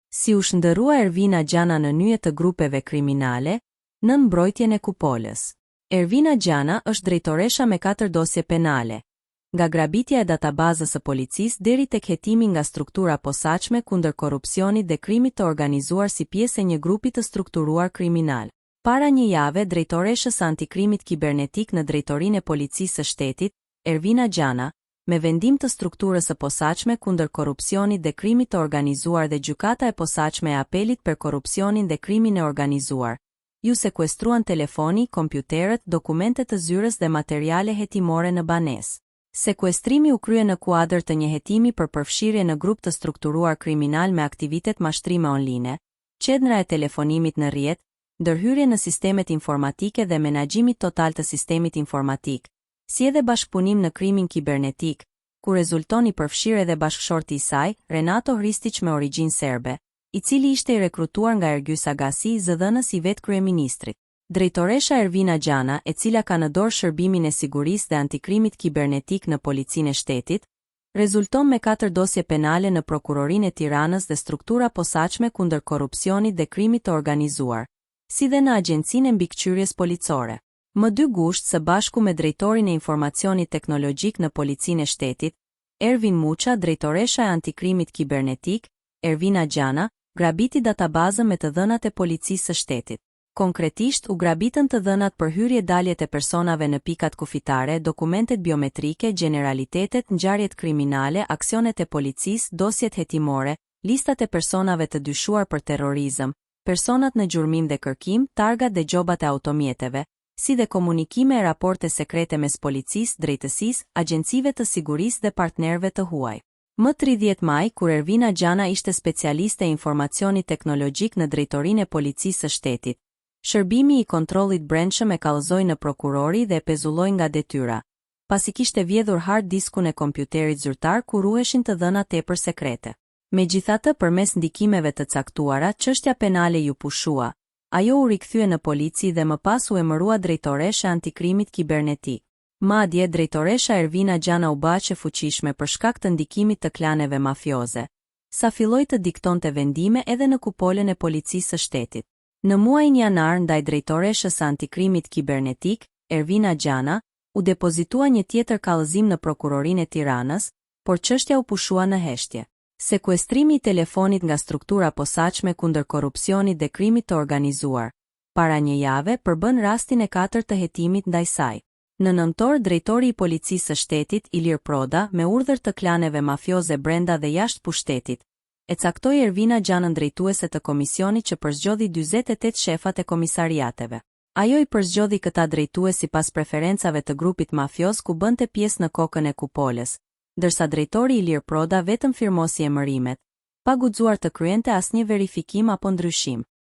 Si u shndërrua Ervina Gjana në nyje të grupeve kriminale, nën mbrojtjen e Kupolës. Ervina Gjana është drejtoresha me 4 dosje penale, nga grabitja e databazës së policisë deri tek hetimi nga struktura posaçme kundër korrupsionit dhe krimit të organizuar si pjesë e një grupi të strukturuar kriminal. Para një jave, drejtoreshës antikrimit kibernetik në drejtorinë e policisë së shtetit, Ervina Gjana, me vendim të strukturës së posaçme kundër korrupsionit dhe krimit të organizuar dhe gjykata e posaçme e apelit për korrupsionin dhe krimin e organizuar, ju sekuestruan telefoni, kompjuterët, dokumente të zyrës dhe materiale hetimore në banesë. Sekuestrimi u krye në kuadër të një hetimi për përfshirje në grup të strukturuar kriminal me aktivitet mashtrime online, qendra e telefonimit në rrjet, ndërhyrje në sistemet informatike dhe menaxhimit total të sistemit informatik, si edhe bashkëpunim në krimin kibernetik, ku rezultoni përfshirje dhe bashkëshorti i saj, Renato Hristić me origjinë serbe, i cili ishte i rekrutuar nga Ergjys Agasi, zëdhënës i vetë kryeministrit. Drejtoresha Ervina Gjana, e cila ka në dorë shërbimin e sigurisë dhe antikrimit kibernetik në policinë e shtetit, rezulton me 4 dosje penale në prokurorinë e Tiranës dhe struktura posaçme kundër korrupsionit dhe krimit të organizuar, si dhe në Agjencinë e Mbikëqyrjes Policore. Më 2 gusht së bashku me drejtorin e informacionit teknologjik në policinë e shtetit, Ervin Muça, drejtoresha e antikrimit kibernetik, Ervina Gjana, grabiti databazën me të dhënat e policisë së shtetit. Konkretisht, u grabitën të dhënat për hyrje daljet e personave në pikat kufitare, dokumentet biometrike, generalitetet, ngjarjet kriminale, aksionet e policisë, dosjet hetimore, listat e personave të dyshuar për terrorizëm, personat në gjurmim dhe kërkim, targat dhe gjobat e automjeteve, si dhe komunikime e raporte sekrete mes policisë, drejtësisë, agjencive të sigurisë dhe partnerëve të huaj. Më 30 maj, kur Ervina Gjana ishte specialiste e informacionit teknologjik në drejtorinë e policisë së shtetit, shërbimi i kontrollit brendshëm e kallëzoi në prokurori dhe e pezulloi nga detyra, pasi kishte vjedhur hard diskun e kompjuterit zyrtar ku ruheshin të dhëna tepër sekrete. Megjithatë, përmes ndikimeve të caktuara, çështja penale ju pushua. Ajo u rikthye në polici dhe më pas u emërua drejtoresha antikrimit kibernetik. Madje, drejtoresha Ervina Gjana u baqe fuqishme për shkak të ndikimit të klaneve mafioze, sa filloi të diktonte vendime edhe në kupolën e policisë së shtetit. Në muajin janar ndaj drejtoreshës antikrimit kibernetik, Ervina Gjana, u depozitua një tjetër kallëzim në prokurorinë e Tiranës, por çështja u pushua në heshtje. Sekuestrimi i telefonit nga struktura posaçme kundër korrupsionit dhe krimit të organizuar, para një jave përbën rastin e 4 të hetimit ndaj saj. Në nëntor, drejtori i policisë së shtetit, Ilir Proda, me urdhër të klaneve mafioze brenda dhe jashtë pushtetit, e caktoi Ervina Gjanën drejtuese të komisionit që përzgjodhi 48 shefat e komisariateve. Ajo i përzgjodhi këta drejtues sipas preferencave të grupit mafios ku bënte pjesë në kokën e kupolës, ndërsa drejtori Ilir Proda vetëm firmosi emërimet, pa guxuar të kryente asnjë verifikim apo ndryshim.